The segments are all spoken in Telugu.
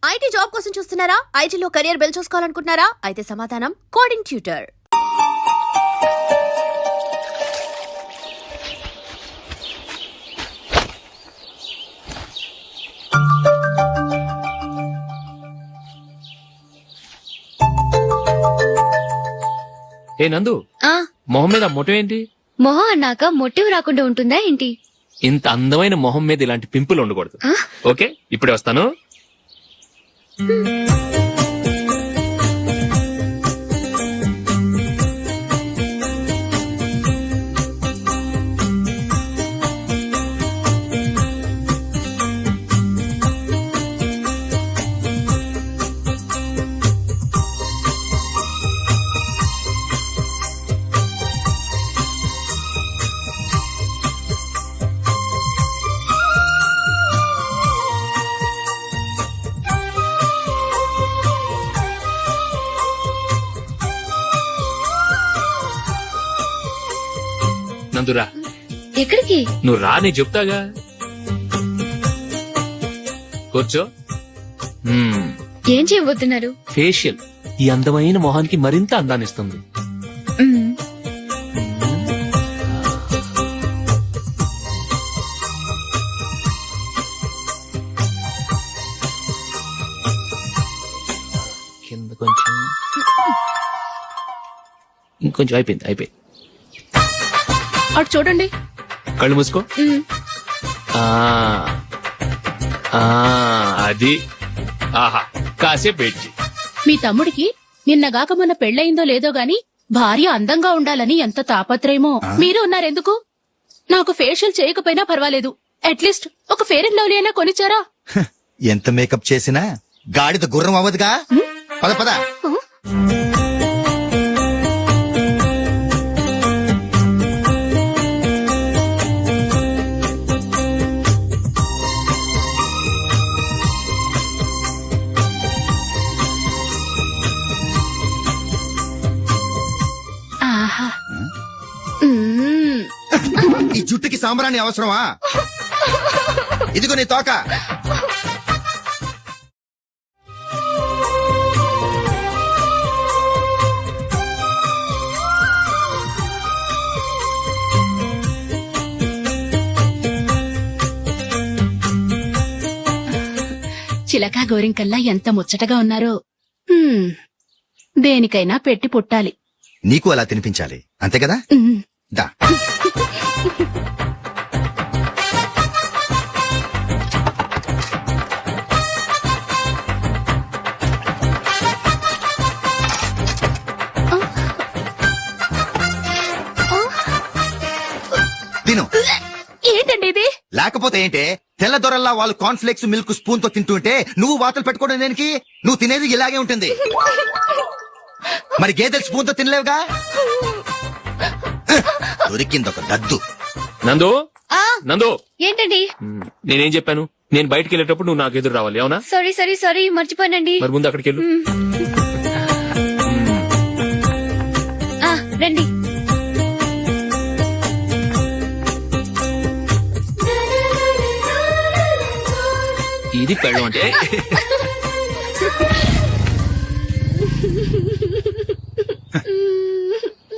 ఐటీ జాబ్ కోసం చూస్తున్నారా? ఐటీలో కెరియర్ బిల్డ్ చూసుకోవాలనుకుంటున్నారా? అయితే సమాధానం కోడింగ్ ట్యూటర్. ఏ నందు, మొహం మీద మొటం ఏంటి? మొహం అన్నాక మొటివ్ రాకుండా ఉంటుందా ఏంటి? ఇంత అందమైన మొహం మీద ఇలాంటి పింపుల్ ఉండకూడదు. ఓకే, ఇప్పుడే వస్తాను. నందురా, ఎక్కడికి? నువ్వు రా, నేను చెప్తాగా. కూర్చో. ఏం చేయబోతున్నారు? ఫేషియల్ ఈ అందమైన మొహానికి మరింత అందాన్నిస్తుంది. కింద కొంచెం, ఇంకొంచెం. అయిపోయింది. అటు చూడండి. కళ్ళు మూసుకో. అది ఆహా, కాసేపు వెయిట్ చెయ్. మీ తమ్ముడికి నిన్నగాక మొన్న పెళ్ళయిందో లేదో గాని భార్య అందంగా ఉండాలని ఎంత తాపత్రయమో. మీరు ఉన్నారెందుకు? నాకు ఫేషియల్ చేయకపోయినా పర్వాలేదు, అట్లీస్ట్ ఒక ఫేర్ అండ్ లవ్లీ అయినా కొనిచ్చారా? ఎంత మేకప్ చేసినా గాడిద గుర్రం అవ్వదుగా. పద పద. ఆహా, ఈ జుట్టుకి సాంబ్రాణి అవసరమా? ఇదిగో నీ తోక. చిలకా గోరింకల్లా ఎంత ముచ్చటగా ఉన్నారో. దేనికైనా పెట్టి పుట్టాలి. నీకు అలా తినిపించాలి, అంతే కదా? దా. తిను. ఏంటండి ఇది? లేకపోతే ఏంటే, తెల్ల దొరల్లా వాళ్ళు కార్న్ఫ్లేక్స్ మిల్క్ స్పూన్ తో తింటుంటే నువ్వు వాతలు పెట్టుకోవడం దేనికి? నువ్వు తినేది ఇలాగే ఉంటుంది. మరి గేదెలు స్పూన్ తో తినలేవుగా. దొరికింది ఒక దద్దు. నందు, ఏంటండి? నేనేం చెప్పాను? నేను బయటికి వెళ్ళేటప్పుడు నువ్వు నాకు ఎదురు రావాలి, అవునా? సారీ మర్చిపోయానండి. మరి ముందు అక్కడికి వెళ్ళు. రండి. ఇది పెళ్ళం అంటే.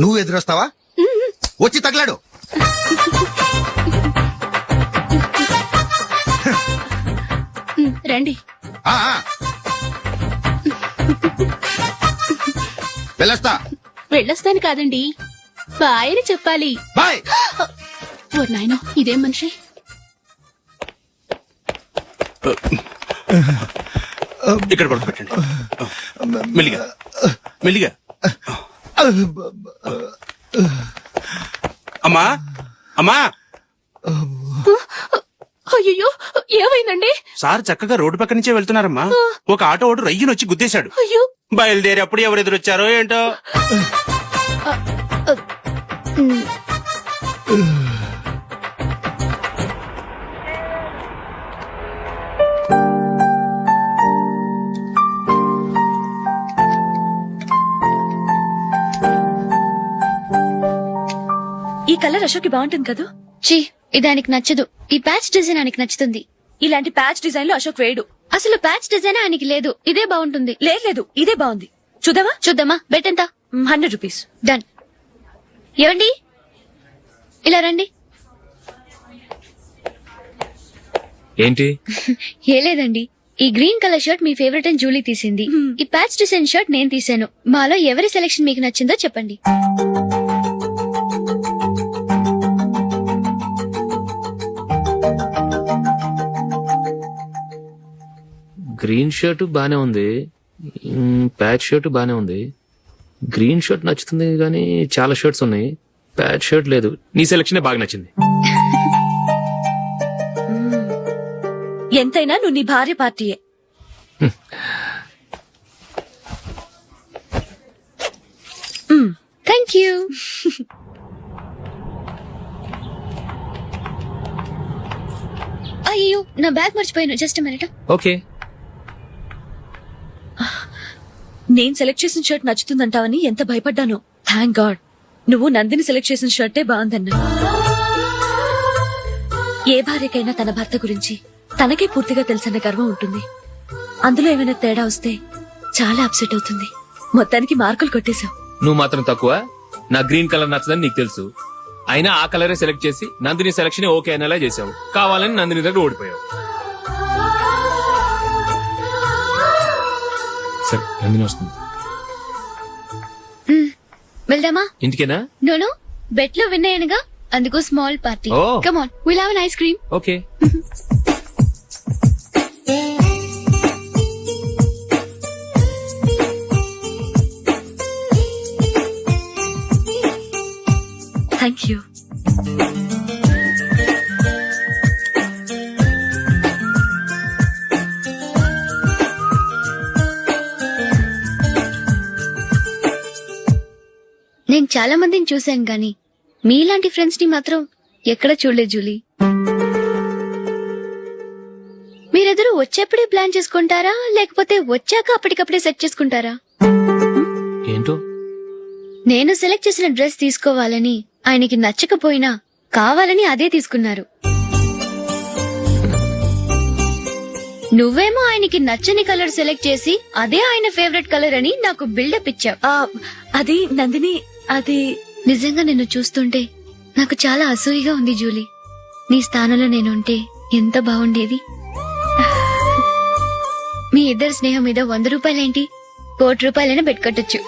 నువ్వు ఎదురొస్తావా? వచ్చి తగలాడు. రండి. వెళ్ళొస్తాను కాదండి, బాయ్ అని చెప్పాలి. బాయ్. ఓ నాయనో, ఇదేం మనిషి? ఇక్కడ పడుకోబెట్టండి. మెల్లిగా. అమ్మా. అయ్యో, ఏమైందండి? సార్ చక్కగా రోడ్డు పక్క నుంచే వెళ్తున్నారమ్మా. ఒక ఆటో ఓడు రయ్యనొచ్చి గుద్దేశాడు. అయ్యో. బయలుదేరి అప్పుడు ఎవరు ఎదురొచ్చారో ఏంటో. ఈ కలర్ అశోక్ బాగుంటుంది కదా? చి, ఇదానికి నచ్చదు. ఈ ప్యాచ్ డిజైన్ ఆయనకి నచ్చుతుంది. ఇలాంటి ప్యాచ్ డిజైన్ లో అశోక్ వేయడు. అసలు ప్యాచ్ డిజైన్ ఆయనకి లేదు, ఇదే బాగుంటుంది. లేదు ఇదే బాగుంది. చూద్దామా? చూద్దామా? బెట్ ఎంత? 100 రూపీస్. డన్. ఏవండి, ఇలా రండి. ఏంటి? ఏ లేదండి, ఈ గ్రీన్ కలర్ షర్ట్ మీ ఫేవరెట్ అని జూలీ తీసింది. ఈ ప్యాచ్ డిజైన్ షర్ట్ నేను తీసాను. మాలో ఎవరి సెలెక్షన్ మీకు నచ్చిందో చెప్పండి. గ్రీన్ షర్ట్ బానే ఉంది, ప్యాచ్ షర్ట్ బానే ఉంది. గ్రీన్ షర్ట్ నచ్చుతుంది కానీ చాలా షర్ట్స్ ఉన్నాయి, ప్యాచ్ షర్ట్ లేదు. నీ సెలెక్షన్ బాగా నచ్చింది. ఎంతైనా నువ్వు నీ భార్య పార్టీయే. Thank you. అయ్యో, నా బ్యాగ్ మర్చిపోయాను. Just minute. ఓకే. నేను సెలెక్ట్ చేసిన షర్ట్ నచ్చుతుందంటావని ఎంత భయపడ్డాను. థ్యాంక్ గాడ్ నువ్వు నందిని సెలెక్ట్ చేసిన షర్టే బాగుందన్నా. ఏ భార్యకైనా తన భర్త గురించి తనకే పూర్తిగా తెలుసన్న గర్వం ఉంటుంది. అందులో ఏమైనా తేడా వస్తే చాలా అప్సెట్ అవుతుంది. మొత్తానికి మార్కులు కొట్టేశావు. నువ్వు మాత్రం తక్కువ. నా గ్రీన్ కలర్ నచ్చదని నీకు తెలుసు, అయినా ఆ కలరే సెలెక్ట్ చేసి నందిని సెలెక్షన్ ఓకే అనేలా చేసావు. కావాలని నందిని దగ్గర ఓడిపోయావు. సరే, నందిని వస్తుంది. వెళ్దామా? ఇంటికేనా? నోను, బెట్ లో విన్ అయ్యానుగా, అందుకు small party. Oh. Come on, will have an ice cream. Okay. Thank you. నేను చాలా మందిని చూశాను గాని మీలాంటి ఫ్రెండ్స్ ని మాత్రం ఎక్కడ చూడలేదు జూలీ. మీరెదరూ వచ్చేప్పుడే ప్లాన్ చేసుకుంటారా, లేకపోతే వచ్చాక అప్పటికప్పుడే సెట్ చేసుకుంటారా? ఏంటో? నేను సెలెక్ట్ చేసిన డ్రెస్ తీసుకోవాలని ఆయనకి నచ్చకపోయినా కావాలని అదే తీసుకున్నారు. నువ్వేమో ఆయనకి నచ్చని కలర్ సెలెక్ట్ చేసి అదే ఆయన ఫేవరెట్ కలర్ అని నాకు బిల్డప్ ఇచ్చావు. అది నందిని, అది నిజంగా నిన్ను చూస్తుంటే నాకు చాలా అసూయగా ఉంది జూలీ. నీ స్థానంలో నేనుంటే ఎంత బాగుండేది. మీ ఇద్దరు స్నేహం మీద 100 రూపాయలేంటి, 1 కోటి రూపాయలైనా పెట్టుకొట్టచ్చు.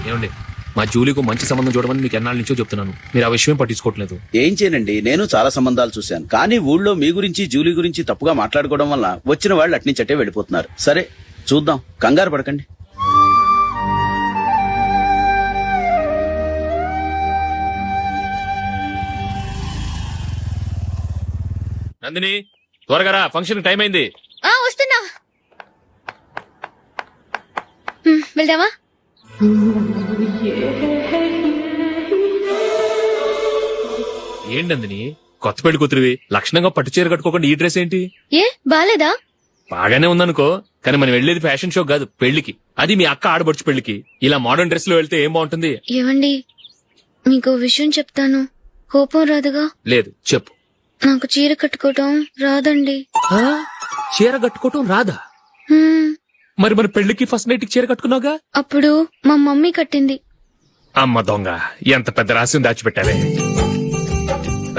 ఏమండి, మా జూలీకు మంచి సంబంధం చూడమని మీకు ఎన్నాళ్ళ నుంచో చెప్తున్నాను, మీరు ఆ విషయం పట్టించుకోవట్లేదు. ఏం చేయనండి, నేను చాలా సంబంధాలు చూశాను. కానీ ఊళ్ళో మీ గురించి జూలీ గురించి తప్పుగా మాట్లాడుకోవడం వల్ల వచ్చిన వాళ్ళు అట్నుంచటే వెళ్ళిపోతున్నారు. సరే చూద్దాం, కంగారు పడకండి. నందిని, త్వరగా రా, ఫంక్షన్ టైం అయింది. వస్తున్నా. వెళ్దామా? ఏంటి నందిని, కొత్త పెళ్లి కూతురివి, లక్షణంగా పట్టు చీర కట్టుకోకుండా ఈ డ్రెస్ ఏంటి? ఏ బాలేదా? బాగానే ఉందనుకో, కానీ మనం వెళ్ళేది ఫ్యాషన్ షో కాదు, పెళ్లికి. అది మీ అక్క ఆడబడుచు పెళ్లికి. ఇలా మోడర్న్ డ్రెస్ లో వెళ్తే ఏం బాగుంటుంది? ఏవండి, మీకు విషయం చెప్తాను, కోపం రాదుగా? లేదు, చెప్పు. నాకు చీర కట్టుకోవటం రాదండి. చీర కట్టుకోవటం రాదా? హ్మ్, మరి మన పెళ్లికి ఫస్ట్ నైట్ చీర కట్టుకున్నావుగా? అప్పుడు మా మమ్మీ కట్టింది. అమ్మ దొంగ, ఎంత పెద్ద రహస్యం దాచిపెట్టావే.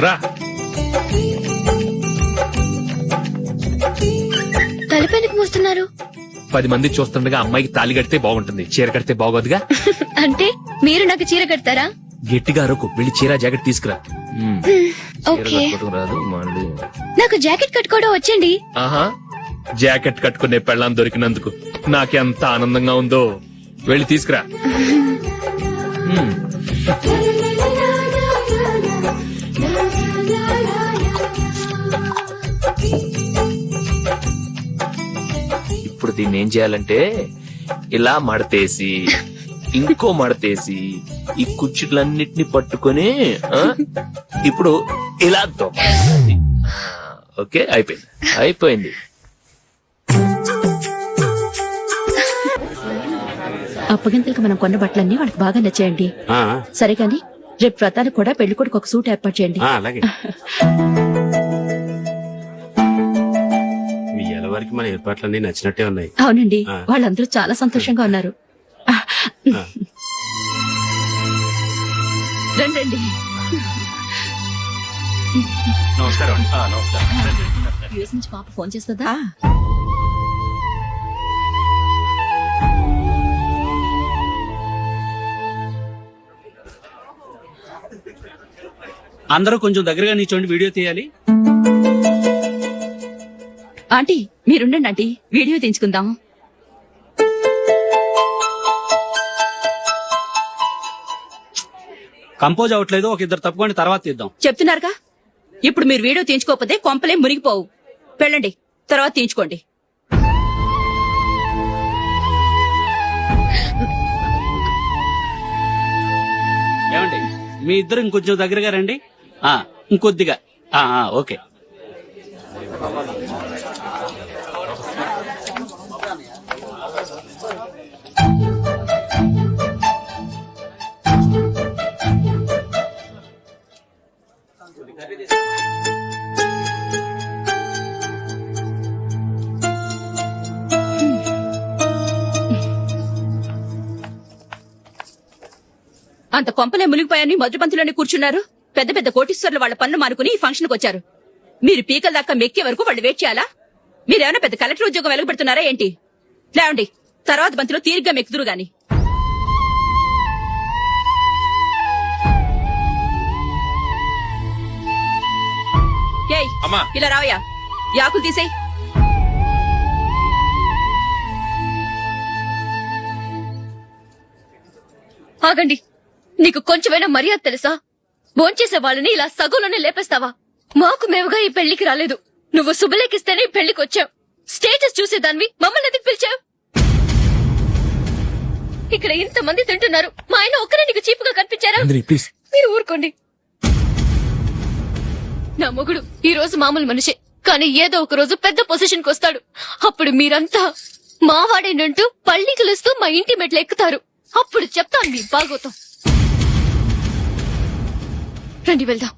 రా. తలపెందుకు మోస్తున్నారు? 10 మంది చూస్తుండగా అమ్మాయికి తాళి కడితే బాగుంటుంది, చీర కడితే బాగోదుగా. అంటే మీరు నాకు చీర కడతారా? గట్టిగా అరకు, వెళ్ళి చీర జాకెట్ తీసుకురా. చీర ఓకే. కట్టుకోవటం రాదు మళ్ళీ. నాకు జాకెట్ కట్టుకోవడం వచ్చండి. ఆహా, జాకెట్ కట్టుకునే పెళ్ళాం దొరికినందుకు నాకెంత ఆనందంగా ఉందో. వెళ్ళి తీసుకురా. ఇప్పుడు దీన్ని ఏం చేయాలంటే, ఇలా మడతేసి ఇంకో మడతేసి ఈ కుర్చీలన్నిటిని పట్టుకొని ఇప్పుడు ఇలా దొక్కాలి. ఓకే, అయిపోయింది అయిపోయింది. అప్పగింతలకు మనం కొన్న బట్టలన్నీ వాళ్ళకి బాగా నచ్చాయండి. సరే కాని రేపు వ్రతానికి కూడా పెళ్లి కొడుకు ఒక సూట్ ఏర్పాటు చేయండి. అలాగే మీ వరకు మన ఏర్పాట్లన్నీ నచ్చినట్టే ఉన్నాయి. అవునండి, వాళ్ళందరూ చాలా సంతోషంగా ఉన్నారు. రండి. నమస్కారం. యూఎస్ నుంచి పాప ఫోన్ చేస్తుందా? అందరూ కొంచెం దగ్గరగా నిల్చోండి, వీడియో తీయాలి. ఆంటీ మీరుండండి ఆంటీ, వీడియో తీయించుకుందాం. కంపోజ్ అవట్లేదు, ఒక ఇద్దరు తప్పుకోండి, తర్వాత తీద్దాం. చెప్తున్నారుగా, ఇప్పుడు మీరు వీడియో తీయించుకోకపోతే కొంపలే మునిగిపోవు. వెళ్ళండి, తర్వాత తీయించుకోండి. ఏమండి, మీ ఇద్దరు ఇంకొంచెం దగ్గరగా రండి. ఇంకొద్దిగా. ఓకే. అంత కొంపలే మునిగిపోయాని మొదటి పంతులోనే కూర్చున్నారు. పెద్ద పెద్ద కోటీశ్వర్లు వాళ్ళ పన్ను మానుకుని ఈ ఫంక్షన్ కు వచ్చారు. మీరు పీకల దాకా మెక్కే వరకు వాళ్ళు వెయిట్ చేయాలా? మీరేమైనా పెద్ద కలెక్టర్ ఉద్యోగం వెలగబెడుతున్నారా ఏంటి? లేవండి, తర్వాత బంతిలో తీరిగ్గా మెక్కుదురు గాని. ఏయ్, ఇలా రావయ్యా, యాకులు తీసేయ్. ఆగండి, నీకు కొంచెమైనా మర్యాద తెలుసా? భోంచేసే వాళ్ళని ఇలా సగంలోనే లేపేస్తావా? మాకు మేముగా ఈ పెళ్లికి రాలేదు. నువ్వు శుభలేఖిస్తేనే ఈ పెళ్లికి వచ్చావు. స్టేటస్ చూసేదాన్ని మమ్మల్ని ఎందుకు పిలిచావు? ఇక్కడ ఇంతమంది తింటున్నారు, మా ఆయన ఒక్కరే నీకు చీపుగా కనిపించారా? మీరు ఊరుకోండి. నా మొగుడు ఈ రోజు మామూలు మనిషే, కానీ ఏదో ఒక రోజు పెద్ద పొజిషన్ కు వస్తాడు. అప్పుడు మీరంతా మావాడేనంటూ పళ్ళికలుస్తూ మా ఇంటి మెట్లు ఎక్కుతారు. అప్పుడు చెప్తాను మీ బాగోతాం. రండి వెళ్దాం.